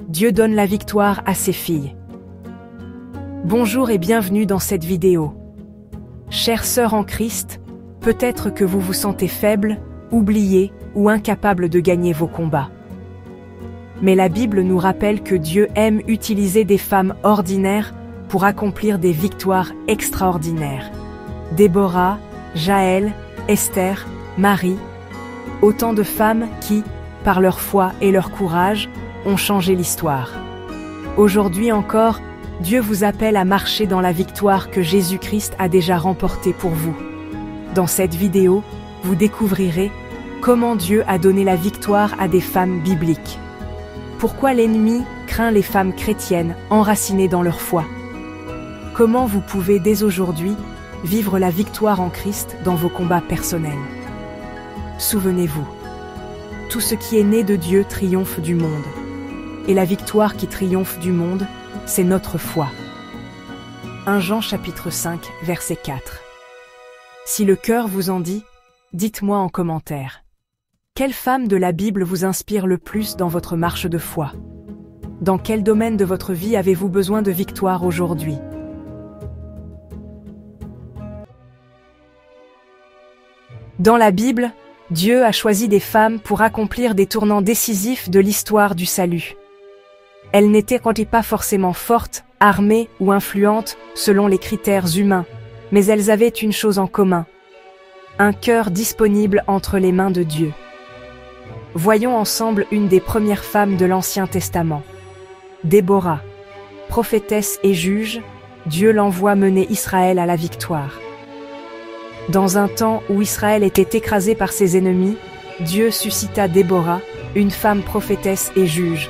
Dieu donne la victoire à ses filles. Bonjour et bienvenue dans cette vidéo. Chères sœurs en Christ, peut-être que vous vous sentez faible, oublié ou incapable de gagner vos combats. Mais la Bible nous rappelle que Dieu aime utiliser des femmes ordinaires pour accomplir des victoires extraordinaires. Déborah, Jaël, Esther, Marie, autant de femmes qui, par leur foi et leur courage, ont changé l'histoire. Aujourd'hui encore, Dieu vous appelle à marcher dans la victoire que Jésus-Christ a déjà remportée pour vous. Dans cette vidéo, vous découvrirez comment Dieu a donné la victoire à des femmes bibliques. Pourquoi l'ennemi craint les femmes chrétiennes enracinées dans leur foi? Comment vous pouvez dès aujourd'hui vivre la victoire en Christ dans vos combats personnels? Souvenez-vous, tout ce qui est né de Dieu triomphe du monde. Et la victoire qui triomphe du monde, c'est notre foi. 1 Jean chapitre 5, verset 4. Si le cœur vous en dit, dites-moi en commentaire. Quelle femme de la Bible vous inspire le plus dans votre marche de foi? Dans quel domaine de votre vie avez-vous besoin de victoire aujourd'hui? Dans la Bible, Dieu a choisi des femmes pour accomplir des tournants décisifs de l'histoire du salut. Elles n'étaient pas forcément fortes, armées ou influentes selon les critères humains, mais elles avaient une chose en commun: un cœur disponible entre les mains de Dieu. Voyons ensemble une des premières femmes de l'Ancien Testament. Déborah, prophétesse et juge, Dieu l'envoie mener Israël à la victoire. Dans un temps où Israël était écrasé par ses ennemis, Dieu suscita Déborah, une femme prophétesse et juge.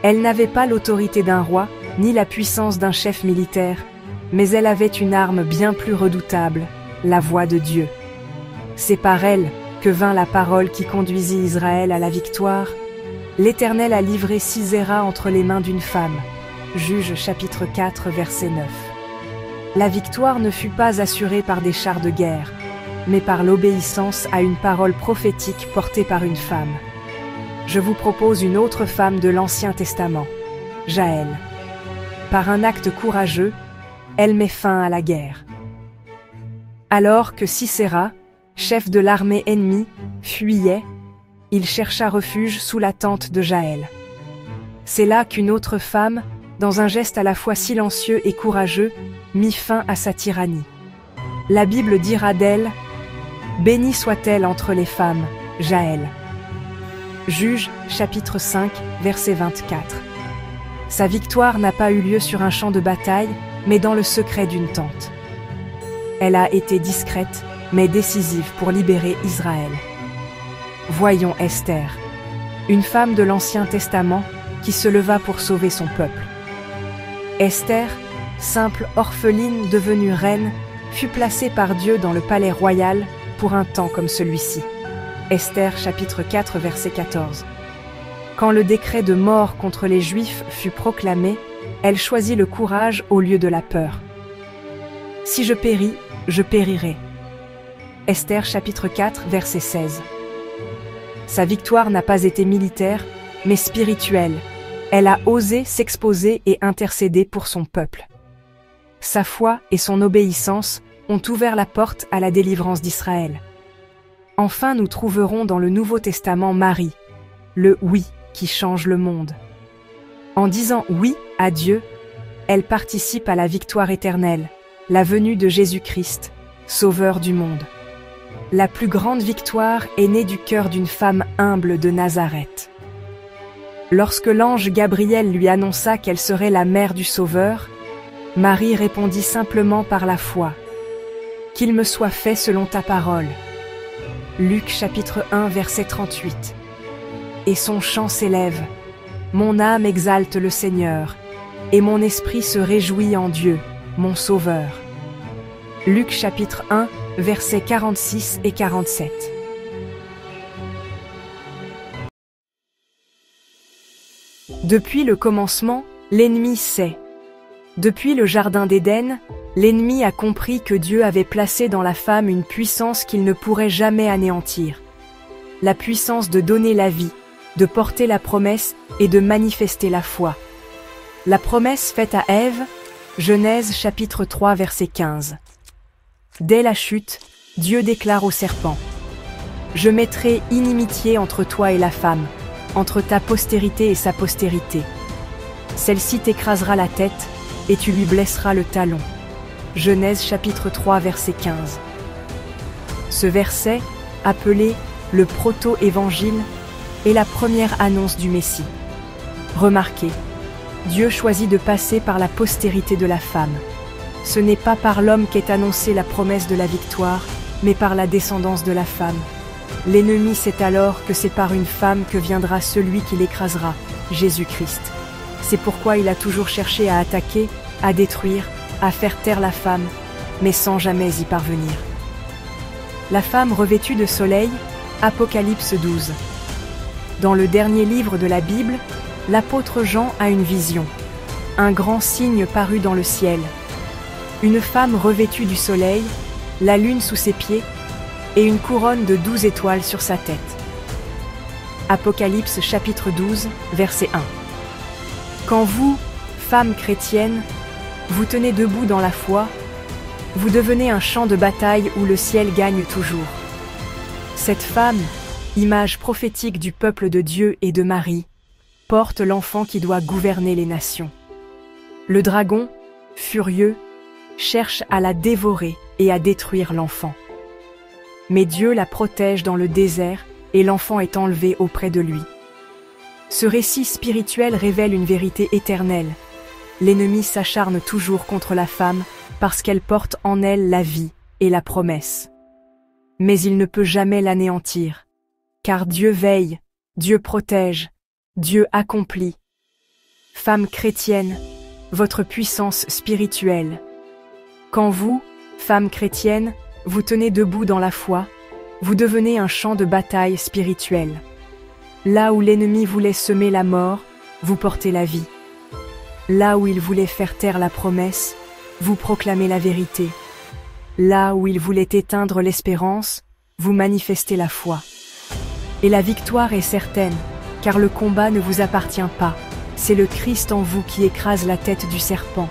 Elle n'avait pas l'autorité d'un roi, ni la puissance d'un chef militaire, mais elle avait une arme bien plus redoutable, la voix de Dieu. C'est par elle que vint la parole qui conduisit Israël à la victoire. L'Éternel a livré Sisera entre les mains d'une femme. Juges chapitre 4 verset 9. La victoire ne fut pas assurée par des chars de guerre, mais par l'obéissance à une parole prophétique portée par une femme. Je vous propose une autre femme de l'Ancien Testament, Jaël. Par un acte courageux, elle met fin à la guerre. Alors que Sisera, chef de l'armée ennemie, fuyait, il chercha refuge sous la tente de Jaël. C'est là qu'une autre femme, dans un geste à la fois silencieux et courageux, mit fin à sa tyrannie. La Bible dira d'elle: « Bénie soit-elle entre les femmes, Jaël. » Juges, chapitre 5, verset 24. Sa victoire n'a pas eu lieu sur un champ de bataille, mais dans le secret d'une tente. Elle a été discrète, mais décisive pour libérer Israël. Voyons Esther, une femme de l'Ancien Testament qui se leva pour sauver son peuple. Esther, simple orpheline devenue reine, fut placée par Dieu dans le palais royal pour un temps comme celui-ci. Esther chapitre 4 verset 14. Quand le décret de mort contre les Juifs fut proclamé, elle choisit le courage au lieu de la peur. « Si je péris, je périrai. » Esther chapitre 4 verset 16. Sa victoire n'a pas été militaire, mais spirituelle. Elle a osé s'exposer et intercéder pour son peuple. Sa foi et son obéissance ont ouvert la porte à la délivrance d'Israël. Enfin, nous trouverons dans le Nouveau Testament Marie, le oui qui change le monde. En disant oui à Dieu, elle participe à la victoire éternelle, la venue de Jésus-Christ, Sauveur du monde. La plus grande victoire est née du cœur d'une femme humble de Nazareth. Lorsque l'ange Gabriel lui annonça qu'elle serait la mère du Sauveur, Marie répondit simplement par la foi: « Qu'il me soit fait selon ta parole. » Luc chapitre 1 verset 38. Et son chant s'élève: « Mon âme exalte le Seigneur, et mon esprit se réjouit en Dieu, mon Sauveur. » Luc chapitre 1 versets 46 et 47. Depuis le commencement, l'ennemi sait. Depuis le jardin d'Éden, l'ennemi a compris que Dieu avait placé dans la femme une puissance qu'il ne pourrait jamais anéantir. La puissance de donner la vie, de porter la promesse et de manifester la foi. La promesse faite à Ève, Genèse chapitre 3 verset 15. Dès la chute, Dieu déclare au serpent: « Je mettrai inimitié entre toi et la femme, entre ta postérité et sa postérité. Celle-ci t'écrasera la tête, et tu lui blesseras le talon. » Genèse chapitre 3 verset 15. Ce verset, appelé le proto-évangile, est la première annonce du Messie. Remarquez, Dieu choisit de passer par la postérité de la femme. Ce n'est pas par l'homme qu'est annoncée la promesse de la victoire, mais par la descendance de la femme. L'ennemi sait alors que c'est par une femme que viendra celui qui l'écrasera, Jésus-Christ. C'est pourquoi il a toujours cherché à attaquer, à détruire, à faire taire la femme, mais sans jamais y parvenir. La femme revêtue de soleil, Apocalypse 12. Dans le dernier livre de la Bible, l'apôtre Jean a une vision. Un grand signe parut dans le ciel. Une femme revêtue du soleil, la lune sous ses pieds, et une couronne de 12 étoiles sur sa tête. Apocalypse chapitre 12, verset 1. Quand vous, femmes chrétiennes, vous tenez debout dans la foi, vous devenez un champ de bataille où le ciel gagne toujours. Cette femme, image prophétique du peuple de Dieu et de Marie, porte l'enfant qui doit gouverner les nations. Le dragon, furieux, cherche à la dévorer et à détruire l'enfant. Mais Dieu la protège dans le désert et l'enfant est enlevé auprès de lui. Ce récit spirituel révèle une vérité éternelle. L'ennemi s'acharne toujours contre la femme parce qu'elle porte en elle la vie et la promesse. Mais il ne peut jamais l'anéantir, car Dieu veille, Dieu protège, Dieu accomplit. Femme chrétienne, votre puissance spirituelle. Quand vous, femme chrétienne, vous tenez debout dans la foi, vous devenez un champ de bataille spirituel. Là où l'ennemi voulait semer la mort, vous portez la vie. Là où il voulait faire taire la promesse, vous proclamez la vérité. Là où il voulait éteindre l'espérance, vous manifestez la foi. Et la victoire est certaine, car le combat ne vous appartient pas, c'est le Christ en vous qui écrase la tête du serpent.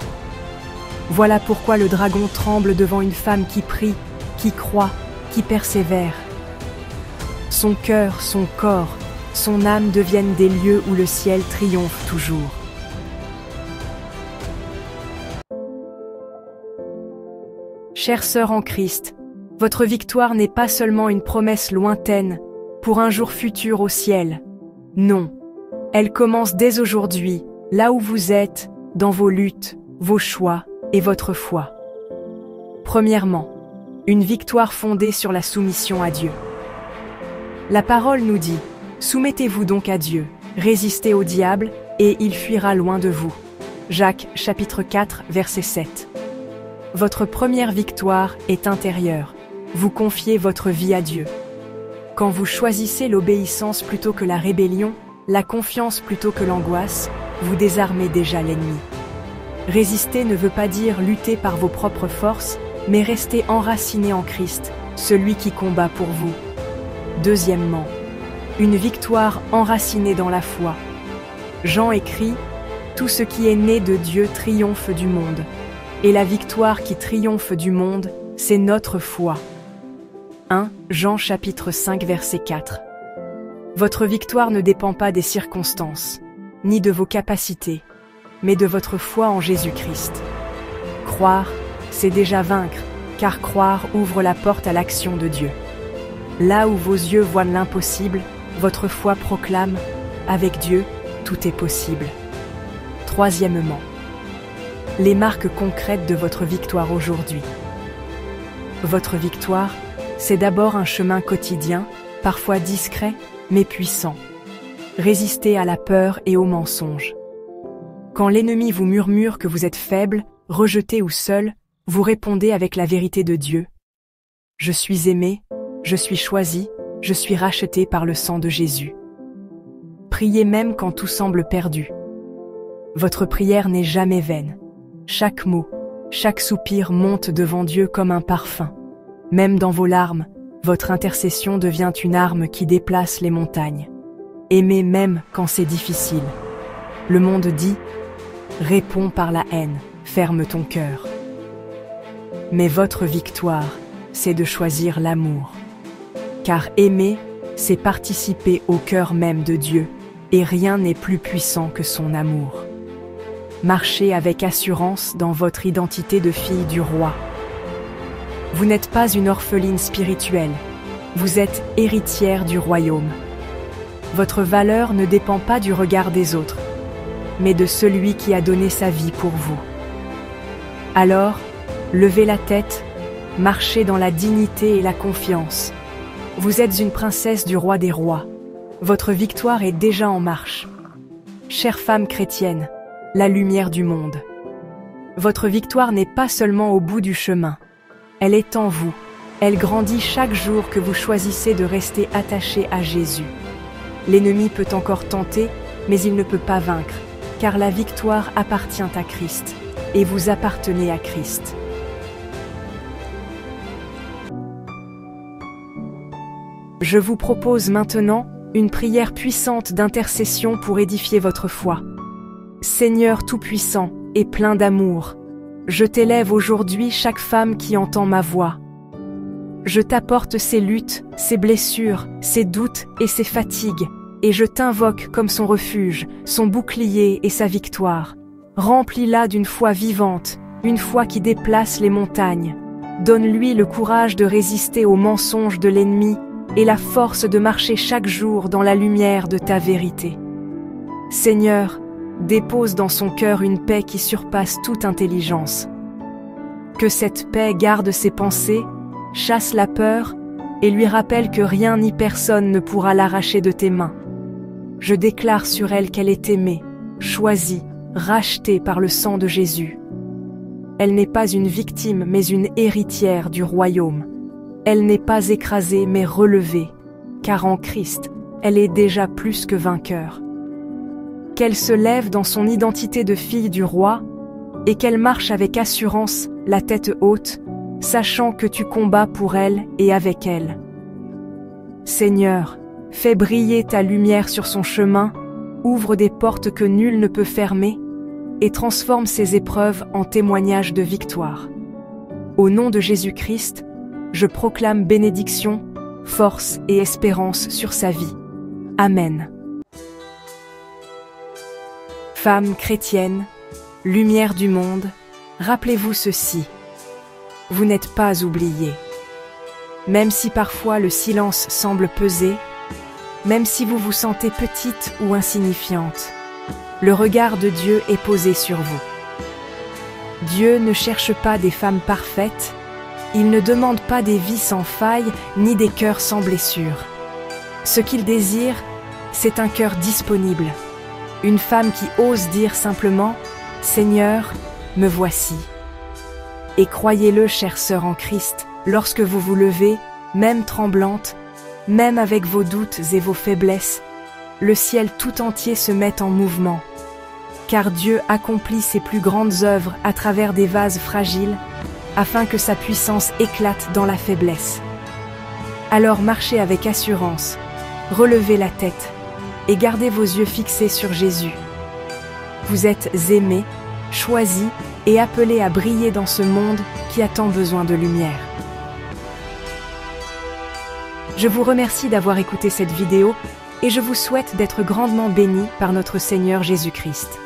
Voilà pourquoi le dragon tremble devant une femme qui prie, qui croit, qui persévère. Son cœur, son corps, son âme deviennent des lieux où le ciel triomphe toujours. Chères sœurs en Christ, votre victoire n'est pas seulement une promesse lointaine pour un jour futur au ciel. Non, elle commence dès aujourd'hui, là où vous êtes, dans vos luttes, vos choix et votre foi. Premièrement, une victoire fondée sur la soumission à Dieu. La parole nous dit: « Soumettez-vous donc à Dieu, résistez au diable, et il fuira loin de vous. » Jacques chapitre 4, verset 7. Votre première victoire est intérieure. Vous confiez votre vie à Dieu. Quand vous choisissez l'obéissance plutôt que la rébellion, la confiance plutôt que l'angoisse, vous désarmez déjà l'ennemi. Résister ne veut pas dire lutter par vos propres forces, mais rester enraciné en Christ, celui qui combat pour vous. Deuxièmement, une victoire enracinée dans la foi. Jean écrit: « Tout ce qui est né de Dieu triomphe du monde. » Et la victoire qui triomphe du monde, c'est notre foi. 1 Jean chapitre 5 verset 4. Votre victoire ne dépend pas des circonstances, ni de vos capacités, mais de votre foi en Jésus-Christ. Croire, c'est déjà vaincre, car croire ouvre la porte à l'action de Dieu. Là où vos yeux voient l'impossible, votre foi proclame: avec Dieu, tout est possible. Troisièmement, les marques concrètes de votre victoire aujourd'hui. Votre victoire, c'est d'abord un chemin quotidien, parfois discret, mais puissant. Résistez à la peur et au mensonge. Quand l'ennemi vous murmure que vous êtes faible, rejeté ou seul, vous répondez avec la vérité de Dieu. Je suis aimé, je suis choisi, je suis racheté par le sang de Jésus. Priez même quand tout semble perdu. Votre prière n'est jamais vaine. Chaque mot, chaque soupir monte devant Dieu comme un parfum. Même dans vos larmes, votre intercession devient une arme qui déplace les montagnes. Aimez même quand c'est difficile. Le monde dit, réponds par la haine, ferme ton cœur. Mais votre victoire, c'est de choisir l'amour. Car aimer, c'est participer au cœur même de Dieu, et rien n'est plus puissant que son amour. Marchez avec assurance dans votre identité de fille du roi. Vous n'êtes pas une orpheline spirituelle, vous êtes héritière du royaume. Votre valeur ne dépend pas du regard des autres, mais de celui qui a donné sa vie pour vous. Alors, levez la tête, marchez dans la dignité et la confiance. Vous êtes une princesse du roi des rois. Votre victoire est déjà en marche. Chère femme chrétienne, la lumière du monde. Votre victoire n'est pas seulement au bout du chemin. Elle est en vous. Elle grandit chaque jour que vous choisissez de rester attaché à Jésus. L'ennemi peut encore tenter, mais il ne peut pas vaincre, car la victoire appartient à Christ, et vous appartenez à Christ. Je vous propose maintenant une prière puissante d'intercession pour édifier votre foi. Seigneur Tout-Puissant et plein d'amour, je t'élève aujourd'hui chaque femme qui entend ma voix. Je t'apporte ses luttes, ses blessures, ses doutes et ses fatigues, et je t'invoque comme son refuge, son bouclier et sa victoire. Remplis-la d'une foi vivante, une foi qui déplace les montagnes. Donne-lui le courage de résister aux mensonges de l'ennemi et la force de marcher chaque jour dans la lumière de ta vérité. Seigneur, dépose dans son cœur une paix qui surpasse toute intelligence. Que cette paix garde ses pensées, chasse la peur et lui rappelle que rien ni personne ne pourra l'arracher de tes mains. Je déclare sur elle qu'elle est aimée, choisie, rachetée par le sang de Jésus. Elle n'est pas une victime mais une héritière du royaume. Elle n'est pas écrasée mais relevée, car en Christ, elle est déjà plus que vainqueur. Qu'elle se lève dans son identité de fille du roi et qu'elle marche avec assurance, la tête haute, sachant que tu combats pour elle et avec elle. Seigneur, fais briller ta lumière sur son chemin, ouvre des portes que nul ne peut fermer et transforme ses épreuves en témoignages de victoire. Au nom de Jésus-Christ, je proclame bénédiction, force et espérance sur sa vie. Amen. Femme chrétienne, lumière du monde, rappelez-vous ceci. Vous n'êtes pas oubliée. Même si parfois le silence semble peser, même si vous vous sentez petite ou insignifiante, le regard de Dieu est posé sur vous. Dieu ne cherche pas des femmes parfaites, il ne demande pas des vies sans faille ni des cœurs sans blessures. Ce qu'il désire, c'est un cœur disponible. Une femme qui ose dire simplement « Seigneur, me voici ». Et croyez-le, chère sœur en Christ, lorsque vous vous levez, même tremblante, même avec vos doutes et vos faiblesses, le ciel tout entier se met en mouvement. Car Dieu accomplit ses plus grandes œuvres à travers des vases fragiles, afin que sa puissance éclate dans la faiblesse. Alors marchez avec assurance, relevez la tête, et gardez vos yeux fixés sur Jésus. Vous êtes aimés, choisis et appelés à briller dans ce monde qui a tant besoin de lumière. Je vous remercie d'avoir écouté cette vidéo et je vous souhaite d'être grandement bénis par notre Seigneur Jésus-Christ.